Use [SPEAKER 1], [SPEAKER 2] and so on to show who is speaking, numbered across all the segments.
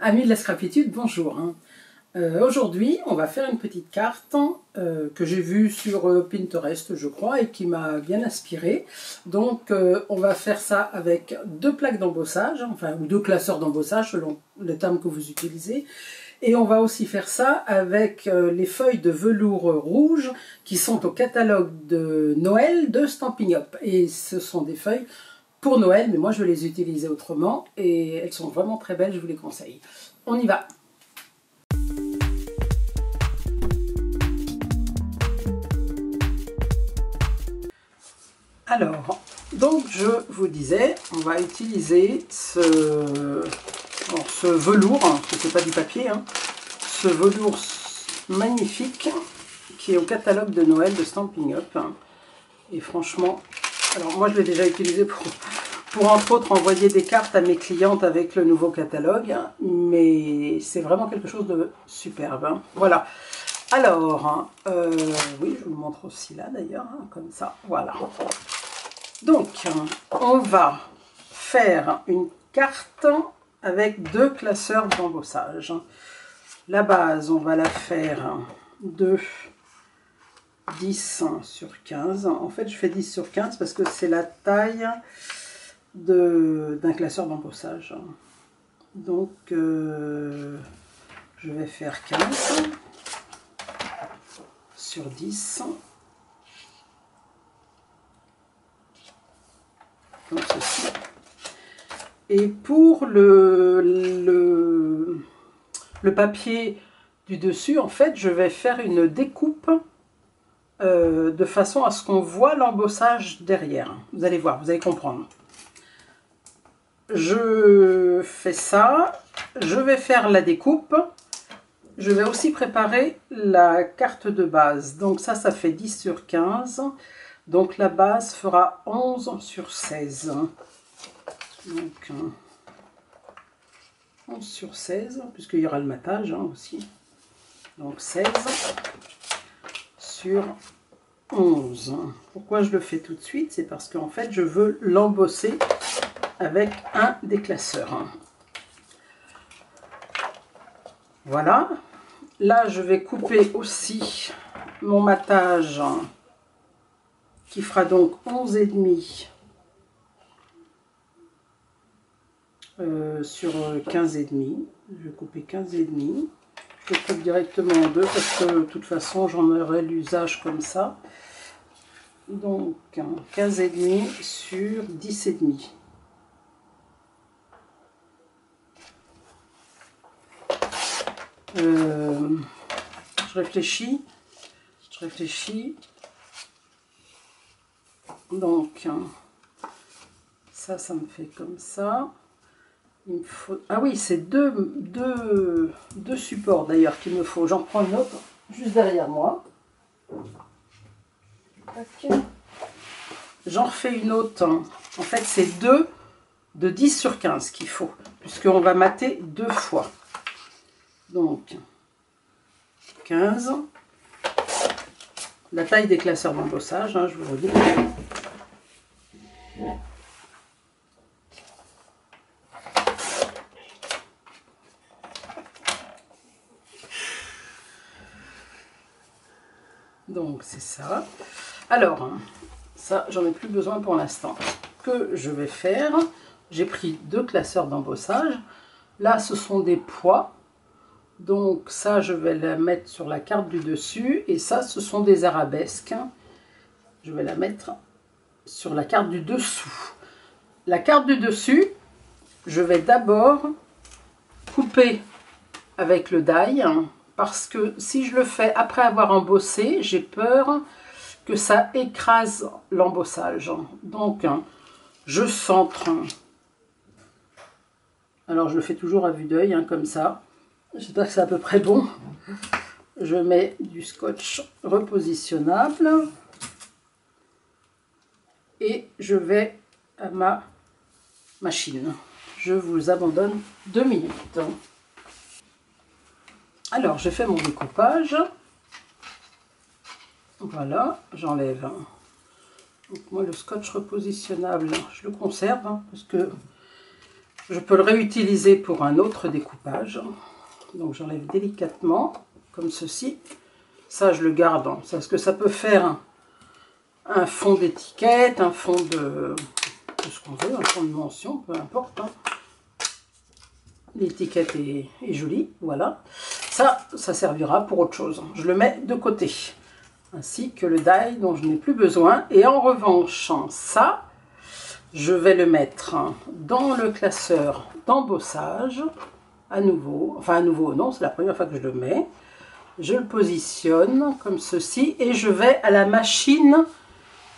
[SPEAKER 1] Amis de la scrapitude, bonjour. Aujourd'hui, on va faire une petite carte que j'ai vue sur Pinterest, je crois, et qui m'a bien inspirée. Donc, on va faire ça avec deux plaques d'embossage, enfin, ou deux classeurs d'embossage, selon le terme que vous utilisez. Et on va aussi faire ça avec les feuilles de velours rouge qui sont au catalogue de Noël de Stampin' Up. Et ce sont des feuilles pour Noël, mais moi je vais les utiliser autrement et elles sont vraiment très belles, je vous les conseille. On y va! Alors, donc je vous disais, on va utiliser ce velours, ce n'est pas du papier, ce velours magnifique qui est au catalogue de Noël de Stampin' Up. Et franchement, alors moi je l'ai déjà utilisé pour entre autres envoyer des cartes à mes clientes avec le nouveau catalogue, mais c'est vraiment quelque chose de superbe. Voilà. Alors, oui, je vous le montre aussi là d'ailleurs, comme ça, voilà. Donc, on va faire une carte avec deux classeurs d'embossage. La base, on va la faire de 10 sur 15. En fait, je fais 10 sur 15 parce que c'est la taille d'un classeur d'embossage. Donc, je vais faire 15 sur 10. Comme ceci. Et pour le papier du dessus, en fait, je vais faire une découpe de façon à ce qu'on voit l'embossage derrière. Vous allez voir, vous allez comprendre. Je fais ça, je vais faire la découpe. Je vais aussi préparer la carte de base. Donc ça fait 10 sur 15. Donc la base fera 11 sur 16. Donc 11 sur 16, puisqu'il y aura le matage aussi. Donc 16 sur 11. Pourquoi je le fais tout de suite? C'est parce qu'en fait je veux l'embosser avec un des classeurs. Voilà. Là je vais couper aussi mon matage qui fera donc 11,5 sur 15,5. Je vais couper 15,5. Je coupe directement en deux parce que de toute façon j'en aurai l'usage comme ça. Donc 15,5 sur 10,5. Je réfléchis. Donc ça me fait comme ça. Il me faut... Ah oui, c'est deux supports d'ailleurs qu'il me faut. J'en prends une autre juste derrière moi. J'en refais une autre. En fait, c'est deux de 10 sur 15 qu'il faut, puisqu'on va mater deux fois. Donc, 15. La taille des classeurs d'embossage, je vous le redis. Donc c'est ça. Alors, ça j'en ai plus besoin pour l'instant. Ce que je vais faire, j'ai pris deux classeurs d'embossage. Là ce sont des poids. Donc ça je vais la mettre sur la carte du dessus. Et ça ce sont des arabesques. Je vais la mettre sur la carte du dessous. La carte du dessus, je vais d'abord couper avec le die. Parce que si je le fais après avoir embossé, j'ai peur que ça écrase l'embossage. Donc, je centre. Alors, je le fais toujours à vue d'œil, comme ça. J'espère que c'est à peu près bon. Je mets du scotch repositionnable. Et je vais à ma machine. Je vous abandonne 2 minutes. Alors, je fais mon découpage. Voilà, j'enlève. Donc moi, le scotch repositionnable, je le conserve parce que Je peux le réutiliser pour un autre découpage. Donc j'enlève délicatement, comme ceci. Ça, je le garde, hein, parce que ça peut faire un fond d'étiquette, un fond de ce qu'on veut, un fond de mention, peu importe. Hein. L'étiquette est jolie, voilà. Ça servira pour autre chose. Je le mets de côté, ainsi que le die dont je n'ai plus besoin. Et en revanche, ça, je vais le mettre dans le classeur d'embossage, à nouveau. Enfin, à nouveau, non, c'est la première fois que je le mets. Je le positionne comme ceci et je vais à la machine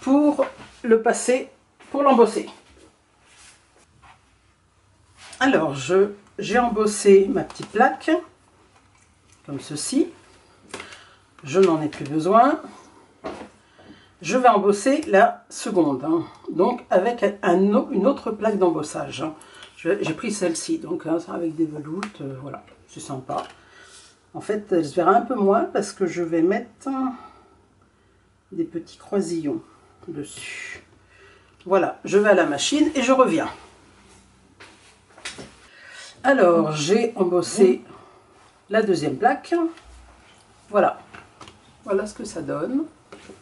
[SPEAKER 1] pour le passer, pour l'embosser. Alors, j'ai embossé ma petite plaque, comme ceci. Je n'en ai plus besoin. Je vais embosser la seconde, hein, donc avec une autre plaque d'embossage. J'ai pris celle-ci, donc hein, avec des veloutes, voilà, c'est sympa. En fait, elle se verra un peu moins parce que je vais mettre des petits croisillons dessus. Voilà, je vais à la machine et je reviens. Alors, j'ai embossé la deuxième plaque. Voilà. Voilà ce que ça donne.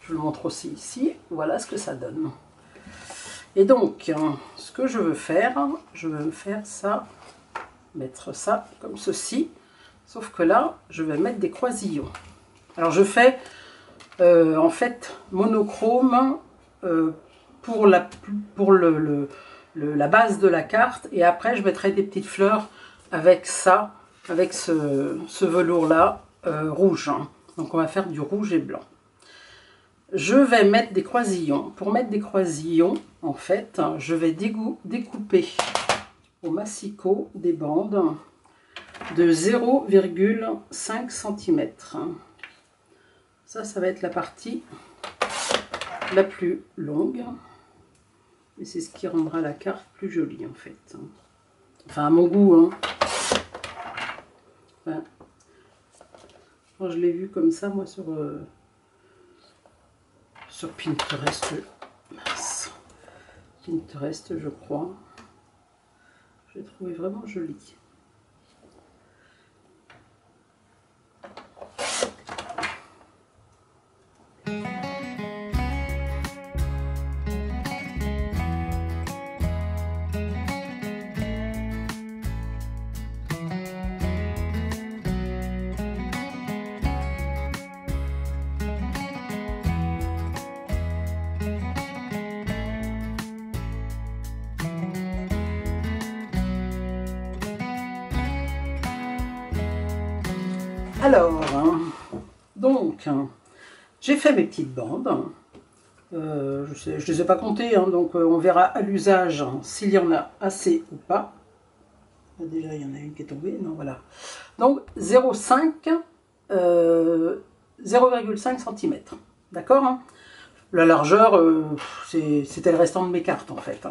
[SPEAKER 1] Je vous le montre aussi ici. Voilà ce que ça donne. Et donc, ce que je veux faire ça, mettre ça comme ceci. Sauf que là, je vais mettre des croisillons. Alors, je fais en fait monochrome pour la base de la carte. Et après, je mettrai des petites fleurs avec ça, avec ce velours-là rouge. Donc, on va faire du rouge et blanc. Je vais mettre des croisillons. Pour mettre des croisillons, en fait, je vais découper au massicot des bandes de 0,5 cm. Ça va être la partie la plus longue. Et c'est ce qui rendra la carte plus jolie, en fait. Enfin, à mon goût, hein. Enfin, quand je l'ai vu comme ça, moi, sur Pinterest, Pinterest, je crois. Je l'ai trouvé vraiment joli. Alors, donc, j'ai fait mes petites bandes. Je ne les ai pas comptées, hein, donc on verra à l'usage s'il y en a assez ou pas. Déjà, il y en a une qui est tombée, non, voilà. Donc, 0,5 cm, d'accord, hein. La largeur, c'était le restant de mes cartes, en fait.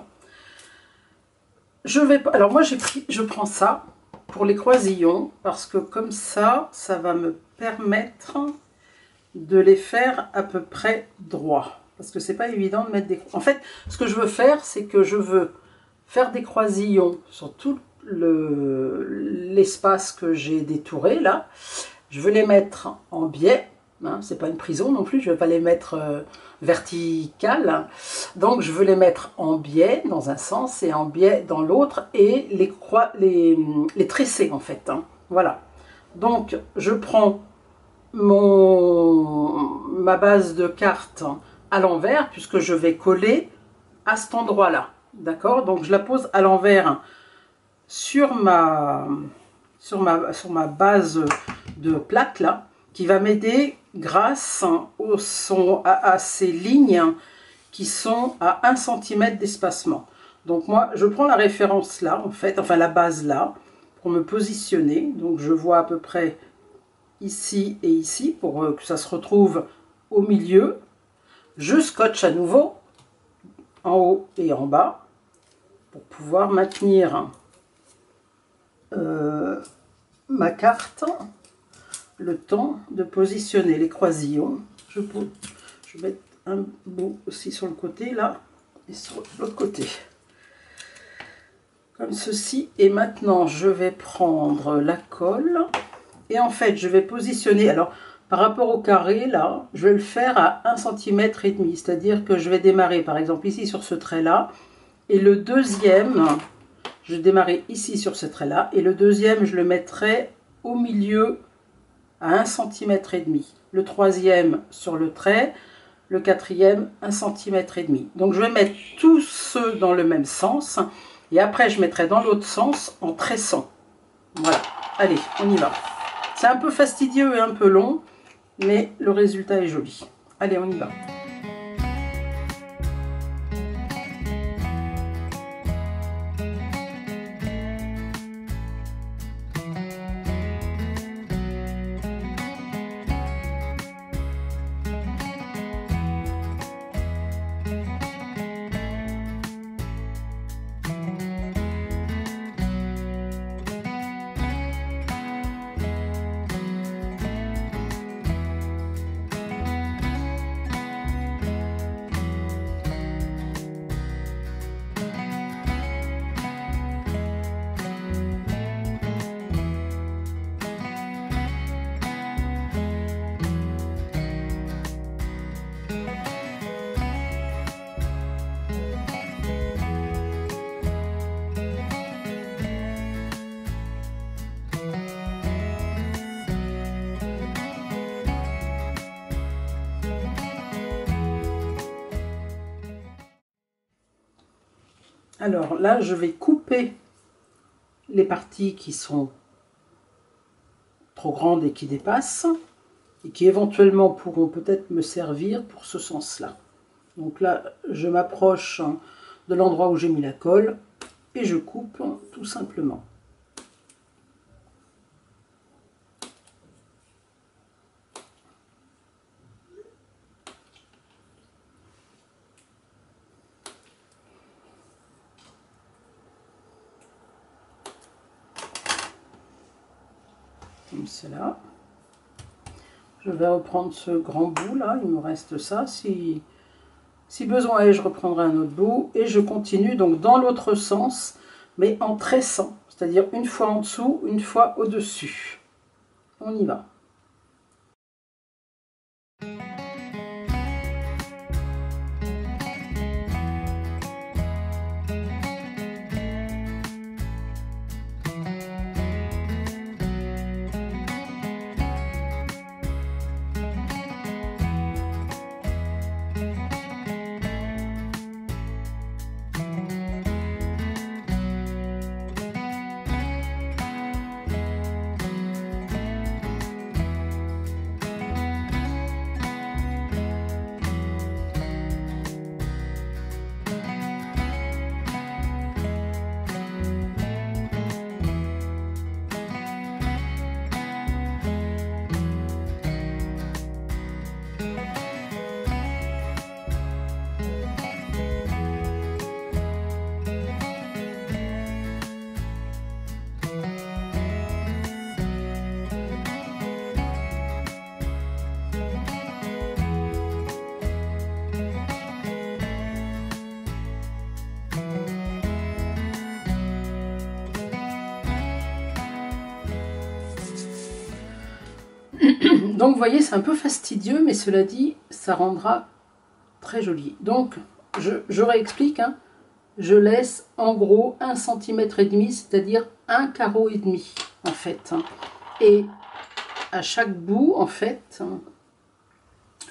[SPEAKER 1] Alors, moi, je prends ça pour les croisillons, parce que comme ça va me permettre de les faire à peu près droit. Parce que c'est pas évident de mettre des... En fait, ce que je veux faire, c'est que je veux faire des croisillons sur tout l'espace que j'ai détouré, là. Je veux les mettre en biais, hein, c'est pas une prison non plus, je vais pas les mettre verticales. Donc, je veux les mettre en biais dans un sens et en biais dans l'autre et les tresser, en fait. Hein. Voilà. Donc, je prends ma base de carte à l'envers puisque je vais coller à cet endroit-là. D'accord? Donc, je la pose à l'envers sur ma base de plaque là, qui va m'aider grâce à ces lignes qui sont à 1 cm d'espacement. Donc moi, je prends la référence là, en fait, enfin la base là, pour me positionner. Donc je vois à peu près ici et ici, pour que ça se retrouve au milieu. Je scotche à nouveau, en haut et en bas, pour pouvoir maintenir ma carte le temps de positionner les croisillons. Je vais mettre un bout aussi sur le côté là et sur l'autre côté comme ceci. Et maintenant, je vais prendre la colle. Et en fait, je vais positionner, alors par rapport au carré, là, je vais le faire à 1,5 cm. C'est-à-dire que je vais démarrer, par exemple, ici sur ce trait-là. Et le deuxième, je vais démarrer ici sur ce trait-là. Et le deuxième, je le mettrai au milieu à 1,5 cm. Le troisième sur le trait. Le quatrième, 1,5 cm. Donc, je vais mettre tous ceux dans le même sens. Et après, je mettrai dans l'autre sens en tressant. Voilà. Allez, on y va. C'est un peu fastidieux et un peu long, mais le résultat est joli. Allez, on y va. Alors là, je vais couper les parties qui sont trop grandes et qui dépassent, et qui éventuellement pourront peut-être me servir pour ce sens-là. Donc là, je m'approche de l'endroit où j'ai mis la colle, et je coupe tout simplement. Comme cela. Je vais reprendre ce grand bout là, il me reste ça. Si besoin est, je reprendrai un autre bout et je continue donc dans l'autre sens, mais en tressant, c'est-à-dire une fois en dessous, une fois au-dessus. On y va. Donc vous voyez, c'est un peu fastidieux, mais cela dit, ça rendra très joli. Donc je réexplique, hein, je laisse en gros 1,5 cm, c'est-à-dire un carreau et demi en fait. Et à chaque bout, en fait,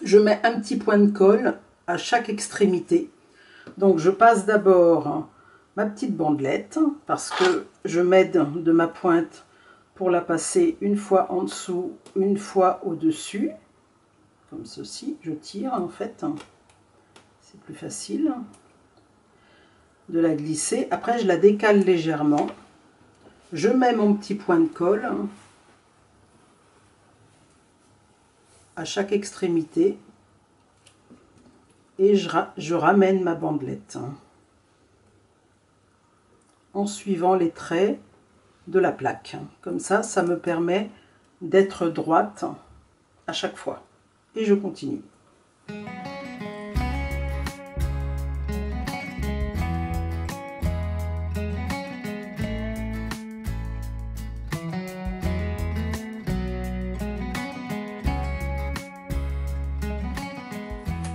[SPEAKER 1] je mets un petit point de colle à chaque extrémité. Donc je passe d'abord ma petite bandelette, parce que je m'aide de ma pointe pour la passer une fois en dessous, une fois au-dessus, comme ceci. Je tire en fait, c'est plus facile de la glisser. Après je la décale légèrement, je mets mon petit point de colle à chaque extrémité et je ramène ma bandelette en suivant les traits de la plaque. Comme ça, ça me permet d'être droite à chaque fois. Et je continue.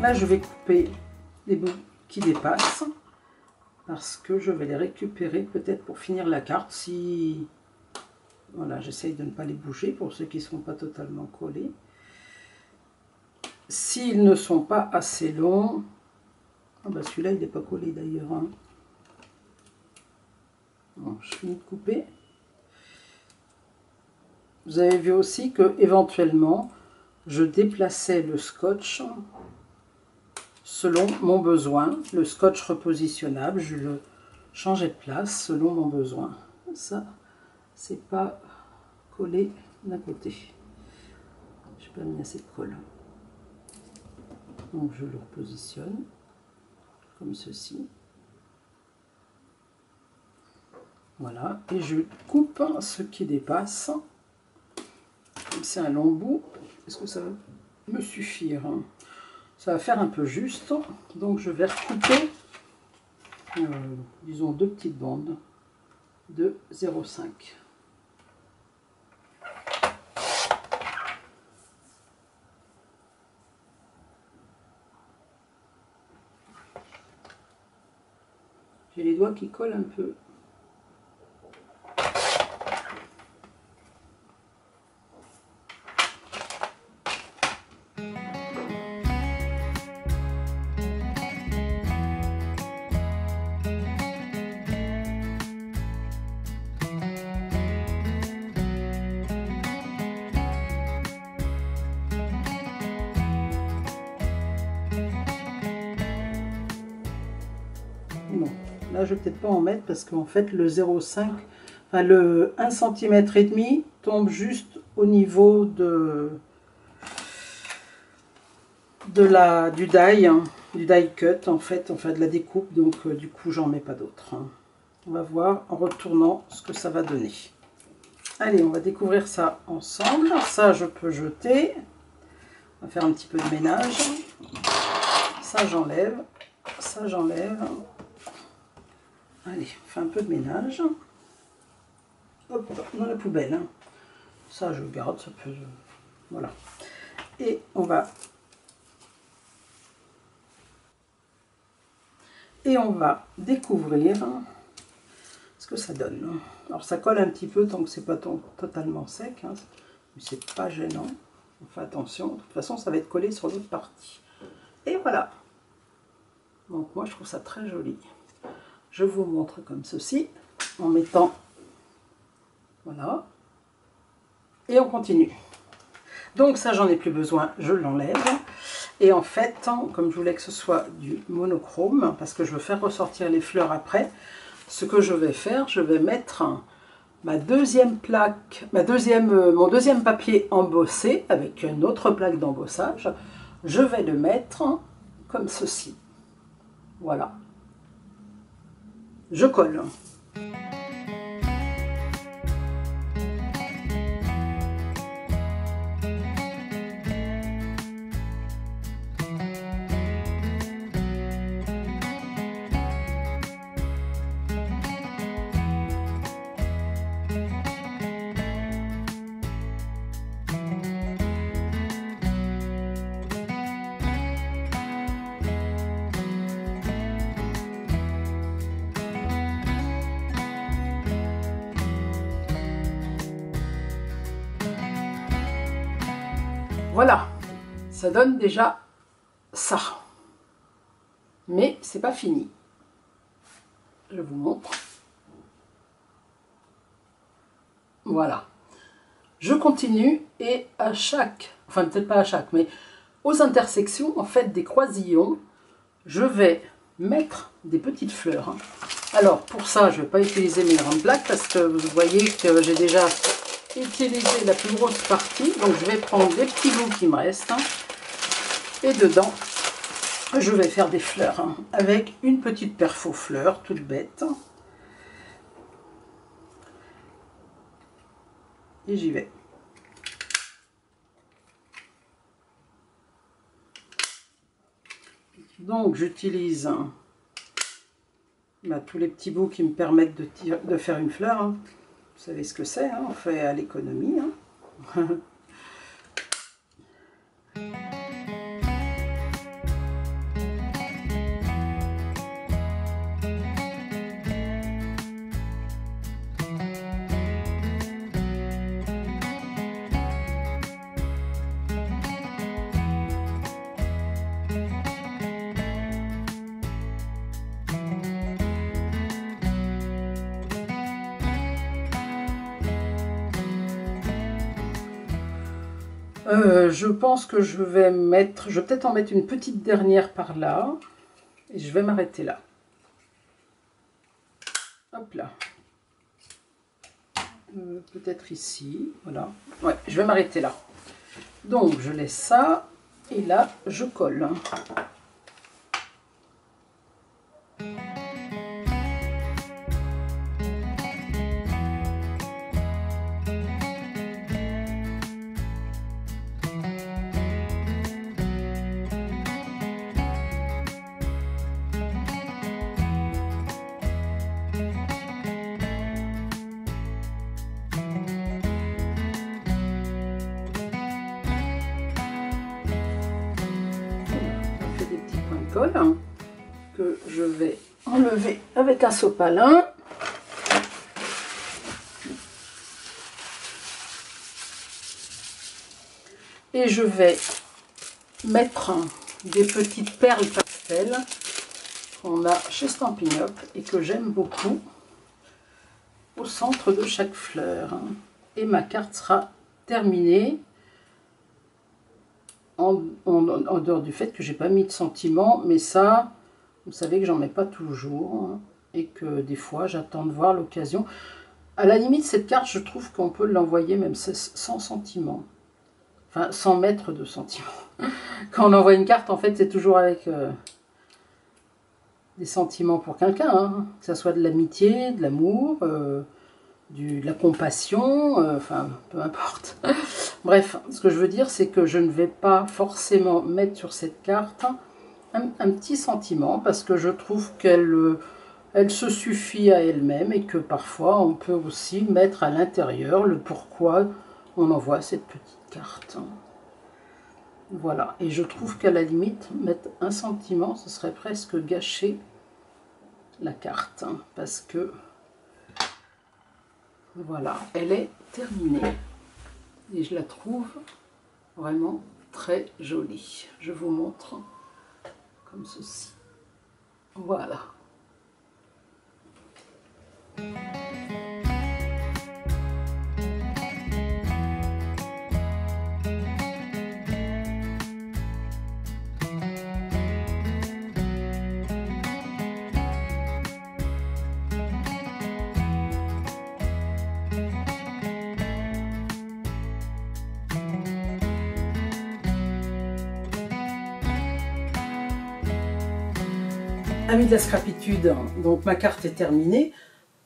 [SPEAKER 1] Là, je vais couper les bouts qui dépassent parce que je vais les récupérer peut-être pour finir la carte. Si voilà, j'essaye de ne pas les bouger pour ceux qui ne sont pas totalement collés. S'ils ne sont pas assez longs, ah bah celui-là il n'est pas collé d'ailleurs. Hein. Bon, je finis de couper. Vous avez vu aussi que éventuellement je déplaçais le scotch selon mon besoin. Le scotch repositionnable, je le changeais de place selon mon besoin. Ça, c'est pas collé d'un côté. Je n'ai pas mis assez de colle. Donc je le repositionne comme ceci. Voilà, et je coupe ce qui dépasse. C'est un long bout. Est-ce que ça va me suffire? Ça va faire un peu juste. Donc je vais recouper, disons 2 petites bandes de 0,5. J'ai les doigts qui collent un peu. Bon, là je vais peut-être pas en mettre parce qu'en fait le 0,5, enfin le 1,5 cm tombe juste au niveau du die, hein, du die cut en fait, enfin de la découpe, donc du coup j'en mets pas d'autres. Hein. On va voir en retournant ce que ça va donner. Allez, on va découvrir ça ensemble. Ça je peux jeter. On va faire un petit peu de ménage. Ça j'enlève. Ça j'enlève. Allez, on fait un peu de ménage. Hop, dans la poubelle. Hein. Ça, je garde, ça peut... Voilà. Et on va... découvrir ce que ça donne. Alors, ça colle un petit peu tant que c'est pas totalement sec. Hein. Mais c'est pas gênant. On fait attention. De toute façon, ça va être collé sur l'autre partie. Et voilà. Donc, moi, je trouve ça très joli. Je vous montre comme ceci, en mettant, voilà, et on continue. Donc ça, j'en ai plus besoin, je l'enlève. Et en fait, comme je voulais que ce soit du monochrome, parce que je veux faire ressortir les fleurs après, ce que je vais faire, je vais mettre ma deuxième plaque, mon deuxième papier embossé, avec une autre plaque d'embossage. Je vais le mettre comme ceci. Voilà. Je colle. Voilà, ça donne déjà ça. Mais c'est pas fini. Je vous montre. Voilà. Je continue et à chaque, enfin peut-être pas à chaque, mais aux intersections, en fait, des croisillons, je vais mettre des petites fleurs. Hein. Alors pour ça, je ne vais pas utiliser mes grandes plaques parce que vous voyez que j'ai déjà utilisé la plus grosse partie. Donc je vais prendre des petits bouts qui me restent. Hein, et dedans, je vais faire des fleurs hein, avec une petite perfo fleur toute bête. Et j'y vais. Donc j'utilise tous les petits bouts qui me permettent de faire une fleur. Hein. Vous savez ce que c'est, hein, on fait à l'économie. Hein. Je pense que je vais peut-être en mettre une petite dernière par là. Et je vais m'arrêter là. Hop là. Peut-être ici. Voilà. Ouais, je vais m'arrêter là. Donc, je laisse ça. Et là, je colle. Que je vais enlever avec un sopalin. Et je vais mettre des petites perles pastel qu'on a chez Stampin' Up et que j'aime beaucoup au centre de chaque fleur. Et ma carte sera terminée. En dehors du fait que j'ai pas mis de sentiment, mais ça, vous savez que j'en mets pas toujours, hein, et que des fois j'attends de voir l'occasion. À la limite, cette carte, je trouve qu'on peut l'envoyer même sans sentiment, enfin sans mettre de sentiment. Quand on envoie une carte, en fait, c'est toujours avec des sentiments pour quelqu'un, hein, que ce soit de l'amitié, de l'amour, de la compassion, enfin peu importe. Bref, ce que je veux dire, c'est que je ne vais pas forcément mettre sur cette carte un petit sentiment, parce que je trouve qu'elle elle se suffit à elle-même et que parfois on peut aussi mettre à l'intérieur le pourquoi on envoie cette petite carte. Voilà, et je trouve qu'à la limite, mettre un sentiment, ce serait presque gâcher la carte, parce que voilà, elle est terminée. Et je la trouve vraiment très jolie. Je vous montre comme ceci. Voilà. Amis de la scrapitude, donc ma carte est terminée.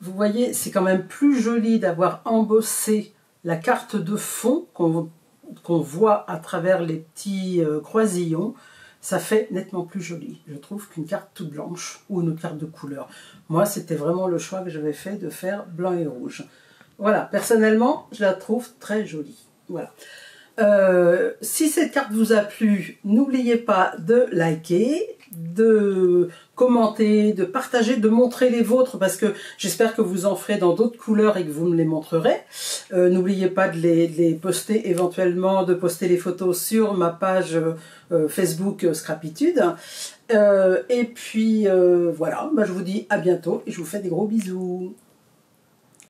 [SPEAKER 1] Vous voyez, c'est quand même plus joli d'avoir embossé la carte de fond qu'on voit à travers les petits croisillons. Ça fait nettement plus joli, je trouve, qu'une carte toute blanche ou une autre carte de couleur. Moi, c'était vraiment le choix que j'avais fait de faire blanc et rouge. Voilà, personnellement, je la trouve très jolie. Voilà. Si cette carte vous a plu, n'oubliez pas de liker, de commenter, de partager, de montrer les vôtres, parce que j'espère que vous en ferez dans d'autres couleurs et que vous me les montrerez. N'oubliez pas de les poster éventuellement, de poster les photos sur ma page Facebook Scrapitude. Et puis voilà, bah, je vous dis à bientôt et je vous fais des gros bisous.